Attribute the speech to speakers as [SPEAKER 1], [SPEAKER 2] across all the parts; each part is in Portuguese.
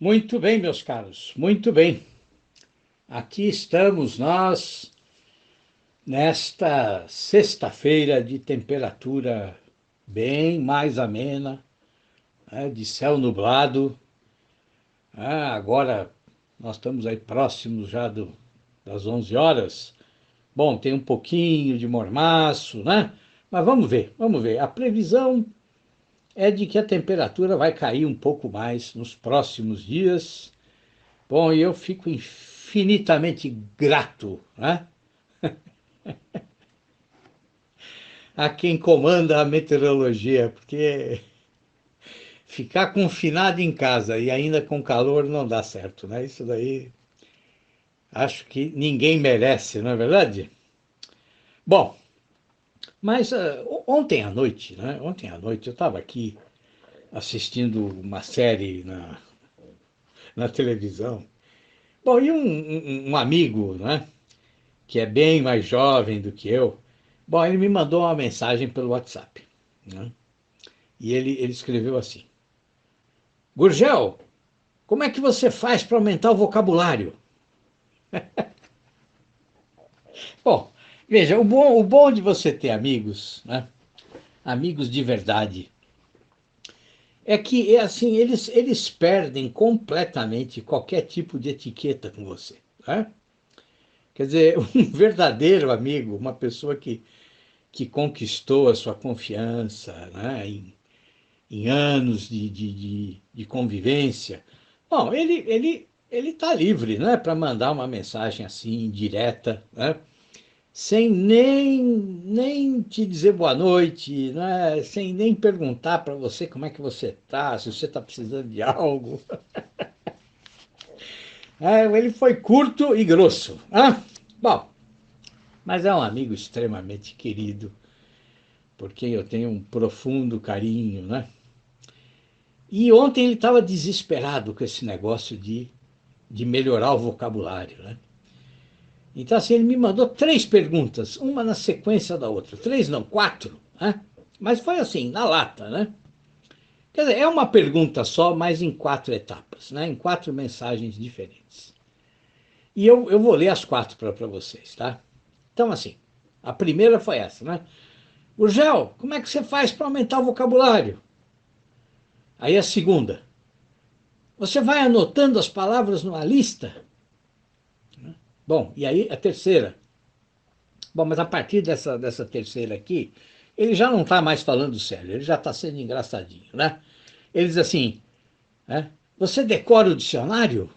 [SPEAKER 1] Muito bem, meus caros, muito bem. Aqui estamos nós nesta sexta-feira de temperatura bem mais amena, né, de céu nublado. Agora nós estamos aí próximos já das 11 horas. Bom, tem um pouquinho de mormaço, né? Mas vamos ver, vamos ver. A previsão é de que a temperatura vai cair um pouco mais nos próximos dias. Bom, e eu fico infinitamente grato, né, a quem comanda a meteorologia, porque ficar confinado em casa e ainda com calor não dá certo, né? Isso daí acho que ninguém merece, não é verdade? Bom, mas ontem à noite, né? Ontem à noite eu estava aqui assistindo uma série na televisão. Bom, e um amigo, né? Que é bem mais jovem do que eu. Bom, ele me mandou uma mensagem pelo WhatsApp, né? E ele escreveu assim: Gurgel, como é que você faz para aumentar o vocabulário? Bom, veja, o bom de você ter amigos, né? Amigos de verdade, é que assim, eles perdem completamente qualquer tipo de etiqueta com você, né? Quer dizer, um verdadeiro amigo, uma pessoa que conquistou a sua confiança, né? Em anos de convivência. Bom, ele está livre, né, para mandar uma mensagem assim, direta, né, sem nem te dizer boa noite, né, sem nem perguntar para você como é que você está, se você está precisando de algo. Ele foi curto e grosso. Né? Bom, mas é um amigo extremamente querido, por quem eu tenho um profundo carinho, né? E ontem ele estava desesperado com esse negócio de melhorar o vocabulário, né? Então, assim, ele me mandou três perguntas, uma na sequência da outra. Três não, quatro, né? Mas foi assim, na lata, né? Quer dizer, é uma pergunta só, mas em quatro etapas, né? Em quatro mensagens diferentes. E eu vou ler as quatro para vocês, tá? Então, assim, a primeira foi essa, né? Urgel, como é que você faz para aumentar o vocabulário? Aí a segunda, você vai anotando as palavras numa lista? Bom, e aí a terceira. Bom, mas a partir dessa terceira aqui, ele já não está mais falando sério, ele já está sendo engraçadinho, né? Ele diz assim, né? Você decora o dicionário?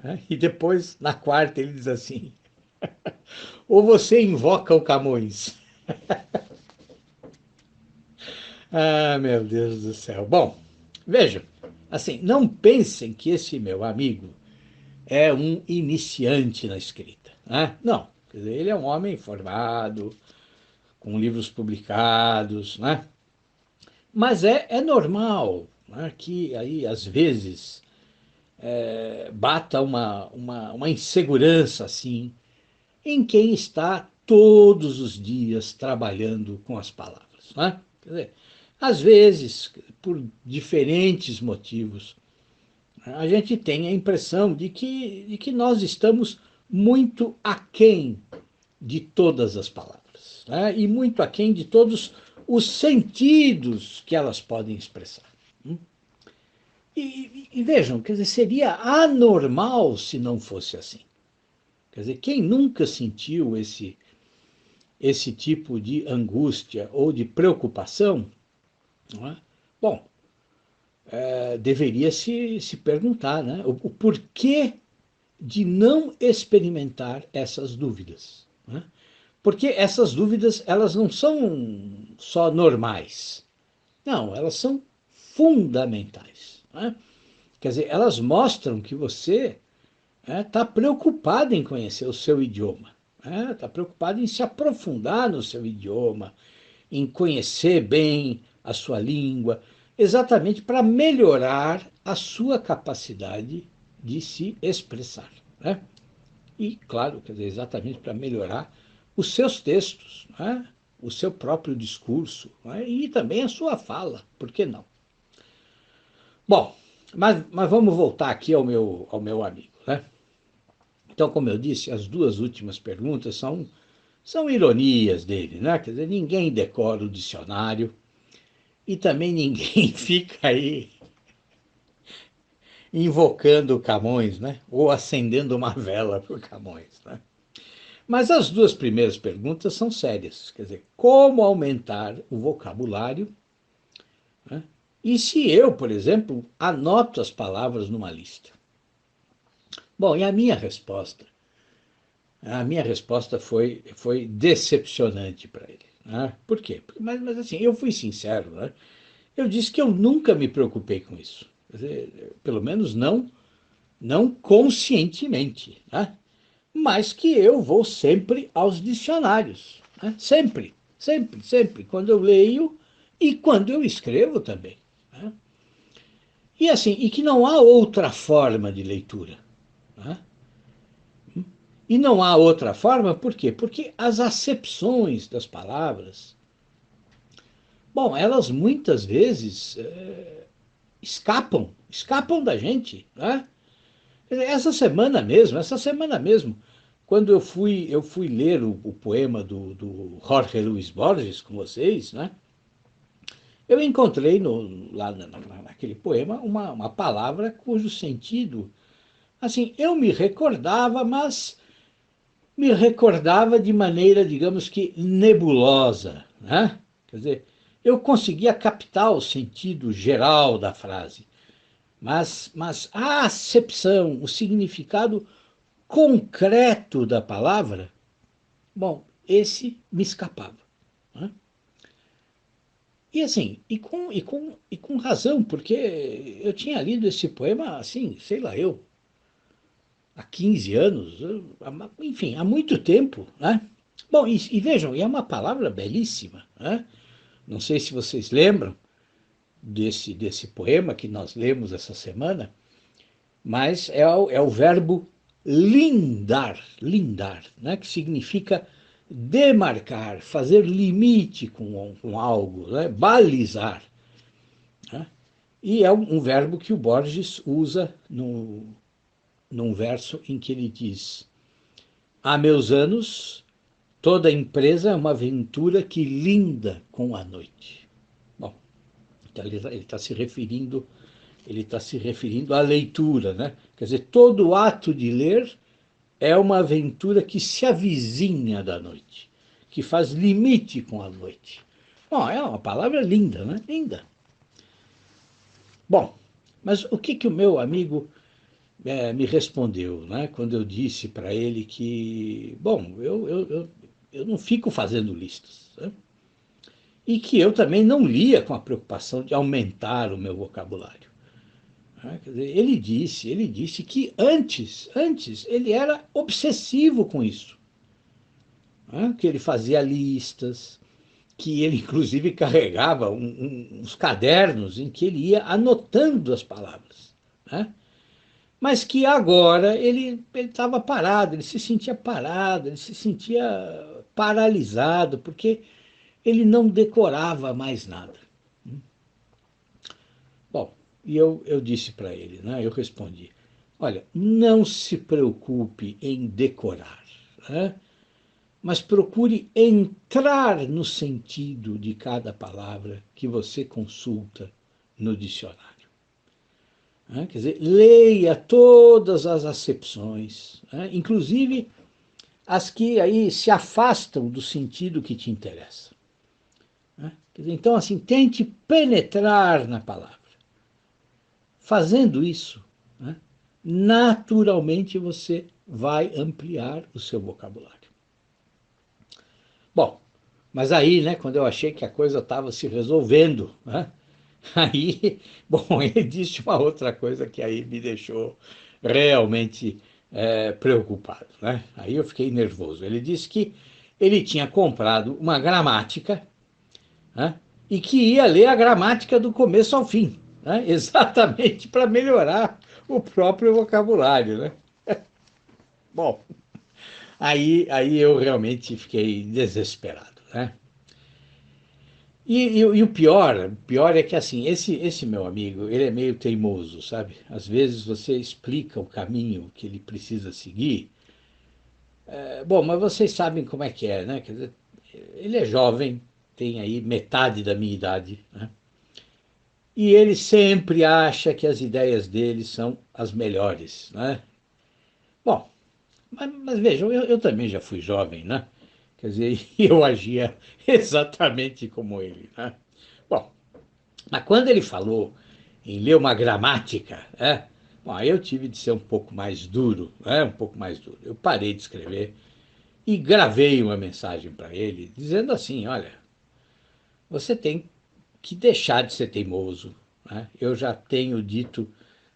[SPEAKER 1] Né? E depois, na quarta, ele diz assim, ou você invoca o Camões? Ah, meu Deus do céu. Bom, vejam, assim, não pensem que esse meu amigo é um iniciante na escrita, né? Não, quer dizer, ele é um homem formado, com livros publicados, né? Mas é normal, né, que aí, às vezes, bata uma insegurança assim em quem está todos os dias trabalhando com as palavras. Né? Quer dizer, às vezes, por diferentes motivos, a gente tem a impressão de que nós estamos muito aquém de todas as palavras, né? E muito aquém de todos os sentidos que elas podem expressar. E vejam, quer dizer, seria anormal se não fosse assim. Quer dizer, quem nunca sentiu esse tipo de angústia ou de preocupação, não é? Bom, deveria se perguntar, né, o porquê de não experimentar essas dúvidas. Né? Porque essas dúvidas, elas não são só normais. Não, elas são fundamentais. Né? Quer dizer, elas mostram que você está preocupado em conhecer o seu idioma, está preocupado em se aprofundar no seu idioma, em conhecer bem a sua língua, exatamente para melhorar a sua capacidade de se expressar. Né? E, claro, quer dizer, exatamente para melhorar os seus textos, né? O seu próprio discurso, né? E também a sua fala, por que não? Bom, Mas vamos voltar aqui ao meu amigo, né? Então, como eu disse, as duas últimas perguntas são ironias dele, né? Quer dizer, ninguém decora o dicionário e também ninguém fica aí invocando Camões, né? Ou acendendo uma vela para o Camões, né? Mas as duas primeiras perguntas são sérias, quer dizer, como aumentar o vocabulário, né? E se eu, por exemplo, anoto as palavras numa lista? Bom, e a minha resposta foi decepcionante para ele, né? Por quê? Mas assim, eu fui sincero, né? Eu disse que eu nunca me preocupei com isso. Quer dizer, pelo menos não conscientemente, né? Mas que eu vou sempre aos dicionários, né? Sempre, sempre, sempre, quando eu leio e quando eu escrevo também, né? E assim, e que não há outra forma de leitura, né? E não há outra forma, por quê? Porque as acepções das palavras, bom, elas muitas vezes escapam da gente, né? Essa semana mesmo, quando eu fui ler o poema do Jorge Luis Borges com vocês, né? Eu encontrei lá naquele poema uma palavra cujo sentido, assim, eu me recordava, mas me recordava de maneira, digamos que nebulosa, né? Quer dizer, eu conseguia captar o sentido geral da frase, mas a acepção, o significado concreto da palavra, bom, esse me escapava, né? E assim, e com razão, porque eu tinha lido esse poema, assim, sei lá, há 15 anos, enfim, há muito tempo, né? Bom, e vejam, e é uma palavra belíssima, né? Não sei se vocês lembram desse poema que nós lemos essa semana, mas é o verbo lindar, né? Que significa demarcar, fazer limite com algo, né? Balizar, né? E é um verbo que o Borges usa num verso em que ele diz: há meus anos, toda empresa é uma aventura que linda com a noite. Bom, então ele está se referindo à leitura, né? Quer dizer, todo ato de ler é uma aventura que se avizinha da noite, que faz limite com a noite. Bom, é uma palavra linda, né? Linda. Bom, mas o que o meu amigo me respondeu, né? Quando eu disse para ele que, bom, eu não fico fazendo listas, né? E que eu também não lia com a preocupação de aumentar o meu vocabulário, né? Quer dizer, ele disse que antes ele era obsessivo com isso, né? Que ele fazia listas, que ele inclusive carregava uns cadernos em que ele ia anotando as palavras, né? Mas que agora ele estava parado, ele se sentia parado, ele se sentia paralisado, porque ele não decorava mais nada. Bom, e eu disse para ele, né, eu respondi: olha, não se preocupe em decorar, né, mas procure entrar no sentido de cada palavra que você consulta no dicionário. Né? Quer dizer, leia todas as acepções, né, inclusive as que aí se afastam do sentido que te interessa, né? Quer dizer, então, assim, tente penetrar na palavra. Fazendo isso, né, naturalmente você vai ampliar o seu vocabulário. Bom, mas aí, né, quando eu achei que a coisa estava se resolvendo, né, aí, bom, ele disse uma outra coisa que aí me deixou realmente preocupado, né? Aí eu fiquei nervoso. Ele disse que ele tinha comprado uma gramática, né, e que ia ler a gramática do começo ao fim, né, exatamente para melhorar o próprio vocabulário, né? Bom, aí eu realmente fiquei desesperado, né? E o pior é que assim, esse meu amigo, ele é meio teimoso, sabe? Às vezes você explica o caminho que ele precisa seguir. Bom, mas vocês sabem como é que é, né? Quer dizer, ele é jovem, tem aí metade da minha idade, né? E ele sempre acha que as ideias dele são as melhores, né? Bom, mas vejam, eu também já fui jovem, né? Quer dizer, eu agia exatamente como ele, né? Bom, mas quando ele falou em ler uma gramática, bom, aí eu tive de ser um pouco mais duro, um pouco mais duro. Eu parei de escrever e gravei uma mensagem para ele, dizendo assim: olha, você tem que deixar de ser teimoso, né? Eu já tenho dito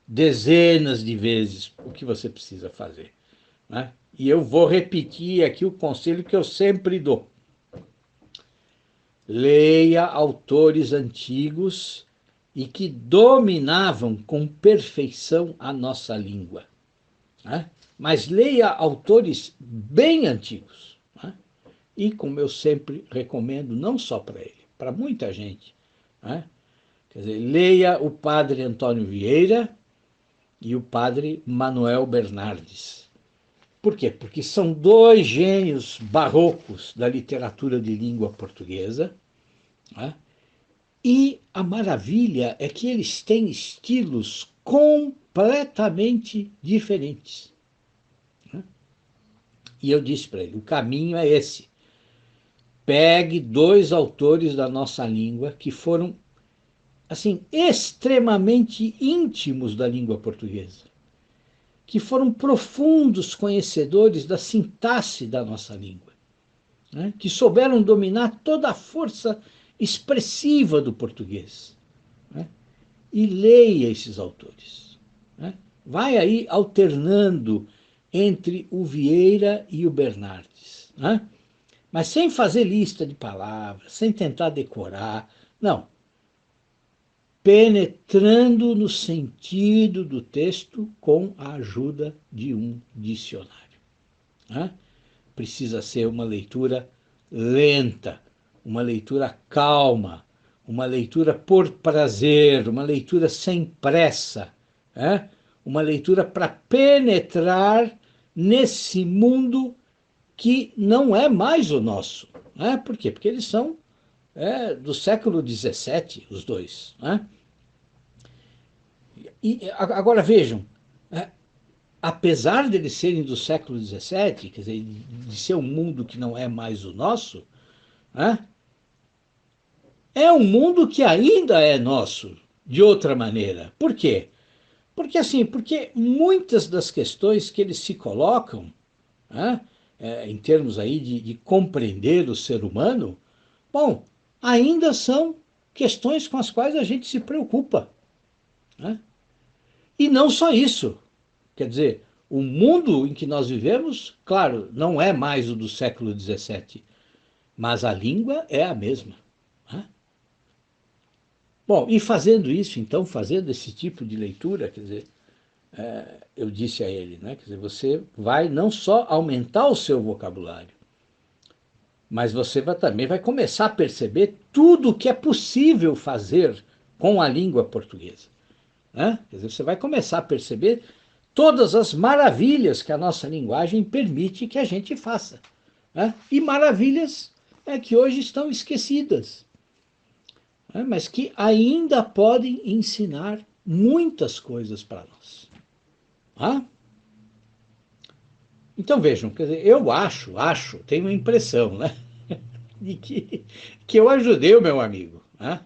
[SPEAKER 1] dezenas de vezes o que você precisa fazer, né? E eu vou repetir aqui o conselho que eu sempre dou: leia autores antigos e que dominavam com perfeição a nossa língua, né? Mas leia autores bem antigos, né? E, como eu sempre recomendo, não só para ele, para muita gente, né? Quer dizer, leia o padre Antônio Vieira e o padre Manuel Bernardes. Por quê? Porque são dois gênios barrocos da literatura de língua portuguesa, né? E a maravilha é que eles têm estilos completamente diferentes, né? E eu disse para ele: o caminho é esse. Pegue dois autores da nossa língua que foram assim extremamente íntimos da língua portuguesa, que foram profundos conhecedores da sintaxe da nossa língua, né? Que souberam dominar toda a força expressiva do português, né? E leia esses autores, né? Vai aí alternando entre o Vieira e o Bernardes, né? Mas sem fazer lista de palavras, sem tentar decorar, não. Penetrando no sentido do texto com a ajuda de um dicionário, né? Precisa ser uma leitura lenta, uma leitura calma, uma leitura por prazer, uma leitura sem pressa, né? Uma leitura para penetrar nesse mundo que não é mais o nosso, né? Por quê? Porque eles são do século XVII, os dois, né? E agora vejam, é, apesar de eles serem do século XVII, quer dizer, de ser um mundo que não é mais o nosso, né, é um mundo que ainda é nosso, de outra maneira. Por quê? Porque muitas das questões que eles se colocam, né, em termos aí de compreender o ser humano, bom, ainda são questões com as quais a gente se preocupa, né? E não só isso. Quer dizer, o mundo em que nós vivemos, claro, não é mais o do século XVII, mas a língua é a mesma, né? Bom, e fazendo isso, então, fazendo esse tipo de leitura, quer dizer, eu disse a ele, né, quer dizer, você vai não só aumentar o seu vocabulário, mas você também vai começar a perceber tudo o que é possível fazer com a língua portuguesa, né? Quer dizer, você vai começar a perceber todas as maravilhas que a nossa linguagem permite que a gente faça, né? E maravilhas que hoje estão esquecidas, né? Mas que ainda podem ensinar muitas coisas para nós. Tá? Então vejam, quer dizer, eu tenho a impressão, né, de que eu ajudei o meu amigo, né?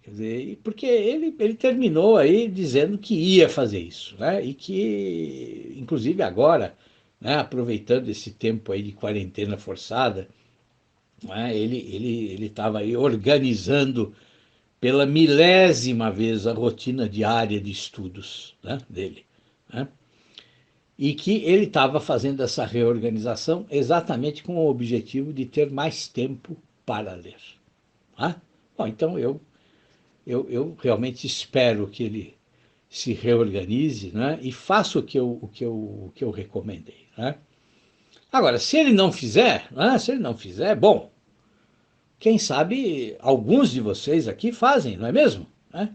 [SPEAKER 1] Quer dizer, porque ele terminou aí dizendo que ia fazer isso, né? E que, inclusive agora, né, aproveitando esse tempo aí de quarentena forçada, né, ele estava aí organizando pela milésima vez a rotina diária de estudos, né, dele, né? E que ele estava fazendo essa reorganização exatamente com o objetivo de ter mais tempo para ler, né? Bom, então eu realmente espero que ele se reorganize, né, e faça o que eu recomendei, né? Agora, se ele não fizer, bom, quem sabe alguns de vocês aqui fazem, não é mesmo? Né?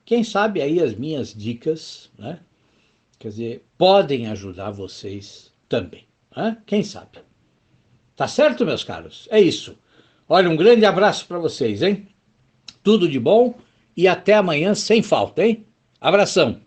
[SPEAKER 1] Quem sabe aí as minhas dicas, né? Quer dizer, podem ajudar vocês também. Né? Quem sabe? Tá certo, meus caros? É isso. Olha, um grande abraço para vocês, hein? Tudo de bom e até amanhã sem falta, hein? Abração.